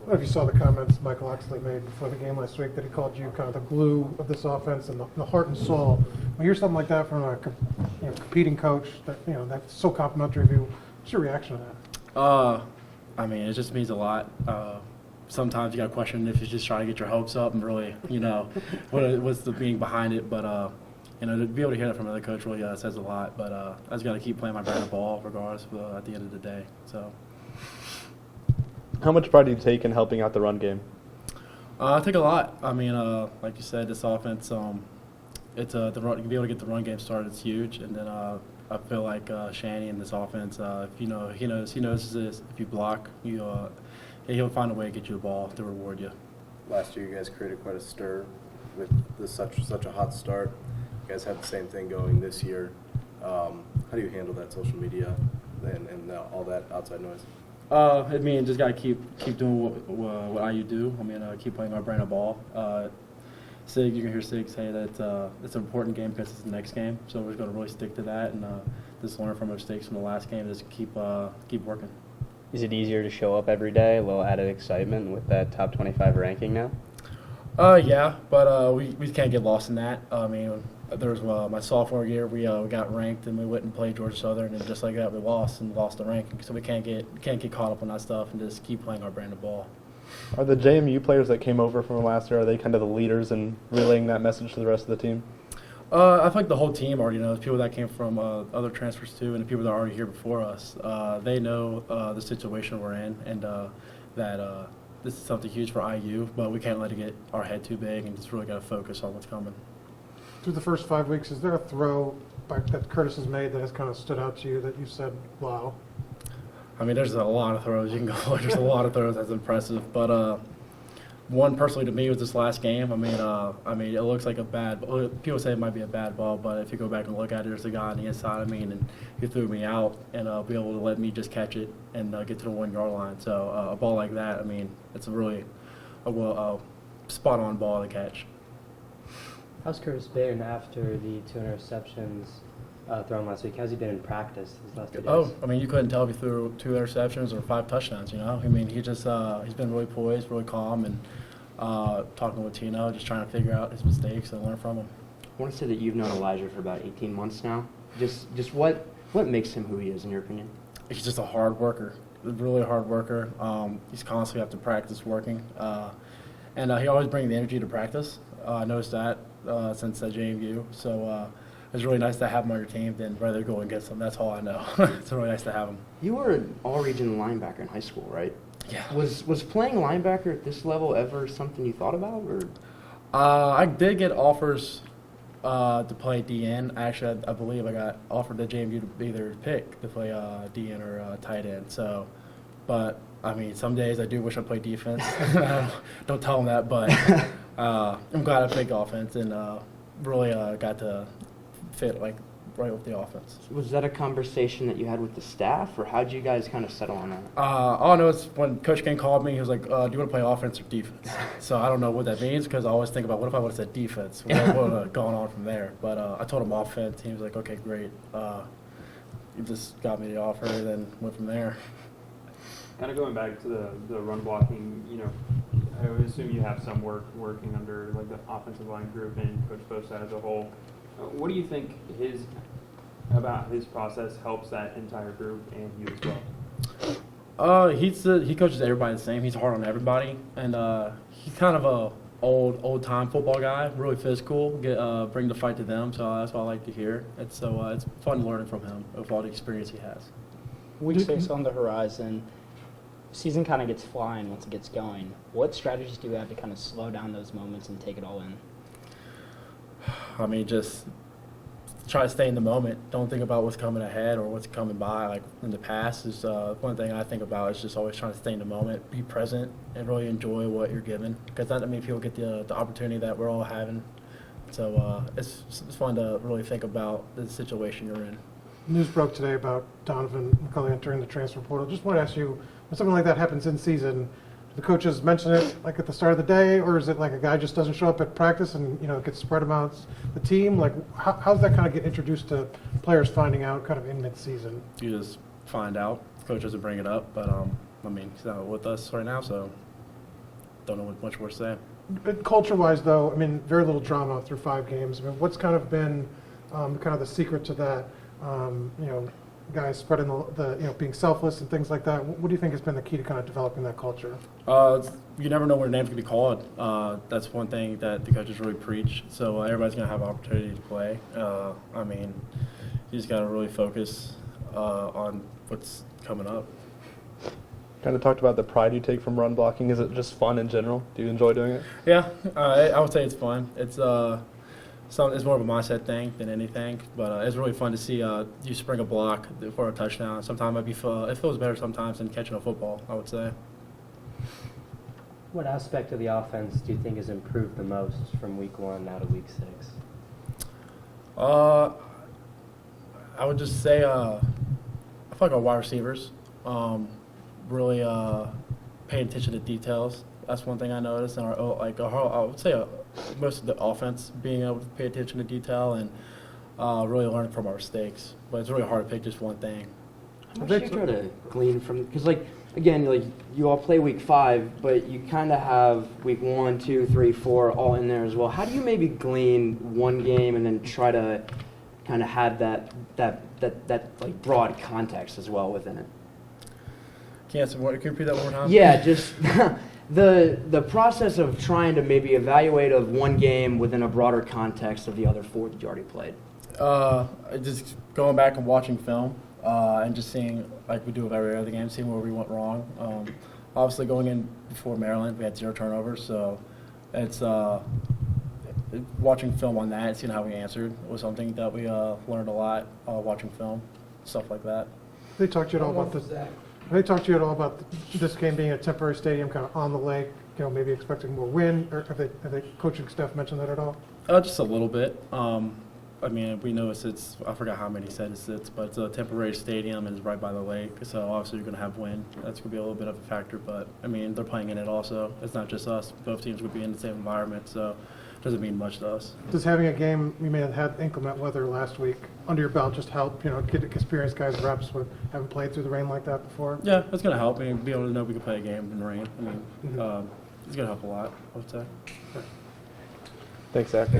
don't know if you saw the comments Michael Oxley made before the game last week that he called you kind of the glue of this offense and the heart and soul. When you hear something like that from a competing coach, that's so complimentary of you, what's your reaction to that? I mean, it just means a lot. Sometimes you got to question if you're just trying to get your hopes up and really, what's the meaning behind it. But, to be able to hear that from another coach really says a lot. But I just got to keep playing my brand of ball regardless at the end of the day. So. How much pride do you take in helping out the run game? I take a lot. I mean, like you said, this offense, it's to be able to get the run game started is huge. And then I feel like Shanny in this offense, he knows this. If you block, he'll find a way to get you the ball to reward you. Last year, you guys created quite a stir with such a hot start. You guys have the same thing going this year. How do you handle that social media and all that outside noise? I mean, just gotta keep doing what IU do. I mean, keep playing our brand of ball. Sig, you can hear Sig say that it's an important game because it's the next game. So we're just gonna really stick to that and just learn from our mistakes from the last game. Just keep working. Is it easier to show up every day? A little added excitement with that top 25 ranking now? Yeah, but we can't get lost in that. I mean, there was my sophomore year we got ranked and we went and played Georgia Southern and just like that we lost the ranking. So we can't get caught up on that stuff and just keep playing our brand of ball. Are the JMU players that came over from last year, are they kind of the leaders in relaying that message to the rest of the team? I think the whole team already knows. People that came from other transfers too, and the people that are already here before us. They know the situation we're in, and that this is something huge for IU. But we can't let it get our head too big, and just really got to focus on what's coming. Through the first 5 weeks, is there a throw that Curtis has made that has kind of stood out to you that you said, wow? I mean, there's a lot of throws you can go. There's a lot of throws that's impressive, but one personally to me was this last game. I mean, it looks like people say it might be a bad ball, but if you go back and look at it, there's a guy on the inside of me, and he threw me out, and be able to let me just catch it and get to the 1 yard line. So a ball like that, I mean, it's a really spot-on ball to catch. How's Curtis been after the 2 interceptions thrown last week? How's he been in practice these last 2 days? Oh, I mean, you couldn't tell if he threw 2 interceptions or 5 touchdowns, I mean, he's been really poised, really calm, and talking with Tino, just trying to figure out his mistakes and learn from them. I want to say that you've known Elijah for about 18 months now. Just what makes him who he is, in your opinion? He's just a hard worker, a really hard worker. He's constantly have to practice working. And he always brings the energy to practice. I noticed that since JMU. So it's really nice to have him on your team than rather go against him. That's all I know. It's really nice to have him. You were an all-region linebacker in high school, right? Yeah. Was playing linebacker at this level ever something you thought about? Or? I did get offers to play DN. Actually, I believe I got offered to JMU to either pick to play DN or tight end. So, but I mean, some days I do wish I played defense. Don't tell them that, but I'm glad I played offense and really got to fit right with the offense. Was that a conversation that you had with the staff, or how did you guys kind of settle on that? All I know is when Coach King called me, he was like, do you want to play offense or defense? So I don't know what that means because I always think about what if I would have said defense? What would have gone on from there? But I told him offense. He was like, okay, great. You just got me the offer and then went from there. Kind of going back to the run blocking, I would assume you have some working under like the offensive line group and Coach Bosa as a whole. What do you think about his process helps that entire group and you as well? He coaches everybody the same. He's hard on everybody, and he's kind of a old time football guy, really physical. Bring the fight to them. So that's what I like to hear. It's fun learning from him with all the experience he has. Week 6 on the horizon. Season kind of gets flying once it gets going. What strategies do you have to kind of slow down those moments and take it all in? I mean, just try to stay in the moment. Don't think about what's coming ahead or what's coming by. Like in the past, is one thing I think about is just always trying to stay in the moment, be present, and really enjoy what you're given. Because not that many people get the opportunity that we're all having. So it's fun to really think about the situation you're in. News broke today about Donovan McCulley entering the transfer portal. Just want to ask you, when something like that happens in season, do the coaches mention it like at the start of the day, or is it like a guy just doesn't show up at practice and it gets spread amongst the team? Like how's that kind of get introduced to players finding out kind of in mid-season? You just find out. The coach doesn't bring it up, but I mean he's not with us right now, so don't know what much more to say. But culture-wise, though, I mean, very little drama through 5 games. I mean, what's kind of been kind of the secret to that? You know, guys spreading the you know, being selfless and things like that. What do you think has been the key to kind of developing that culture? You never know when a name's going to be called. That's one thing that the coaches really preach. So everybody's going to have an opportunity to play. I mean, you just got to really focus on what's coming up. Kind of talked about the pride you take from run blocking. Is it just fun in general? Do you enjoy doing it? Yeah, I would say it's fun. It's it's more of a mindset thing than anything, but it's really fun to see you spring a block for a touchdown. Sometimes it feels better sometimes than catching a football, I would say. What aspect of the offense do you think has improved the most from week 1 now to week 6? I would just say I feel like our wide receivers really paying attention to details. That's one thing I noticed, and I would say most of the offense being able to pay attention to detail and really learn from our mistakes. But it's really hard to pick just one thing. How much do you try to glean from? Because again, you all play week 5, but you kind of have week 1, 2, 3, 4 all in there as well. How do you maybe glean one game and then try to kind of have that like broad context as well within it? Can you repeat that one more time? Yeah, just the process of trying to maybe evaluate of one game within a broader context of the other 4 that you already played. Just going back and watching film and just seeing, like we do with every other game, seeing where we went wrong. Obviously, going in before Maryland, we had 0 turnovers, so it's watching film on that and seeing how we answered was something that we learned a lot watching film, stuff like that. They talked to you at all about this. They talked to you at all about this game being a temporary stadium, kind of on the lake. You know, maybe expecting more wind, or have the coaching staff mentioned that at all? Just a little bit. I mean, we know I forgot how many said it sits, but it's a temporary stadium and it's right by the lake, so obviously you're going to have wind. That's going to be a little bit of a factor, but, I mean, they're playing in it also. It's not just us. Both teams would be in the same environment, so it doesn't mean much to us. Does having a game, you may have had inclement weather last week, under your belt just help, you know, get experienced guys reps who haven't played through the rain like that before? Yeah, it's going to help. I mean, be able to know we can play a game in the rain. I mean, it's going to help a lot, I would say. Thanks, Zach.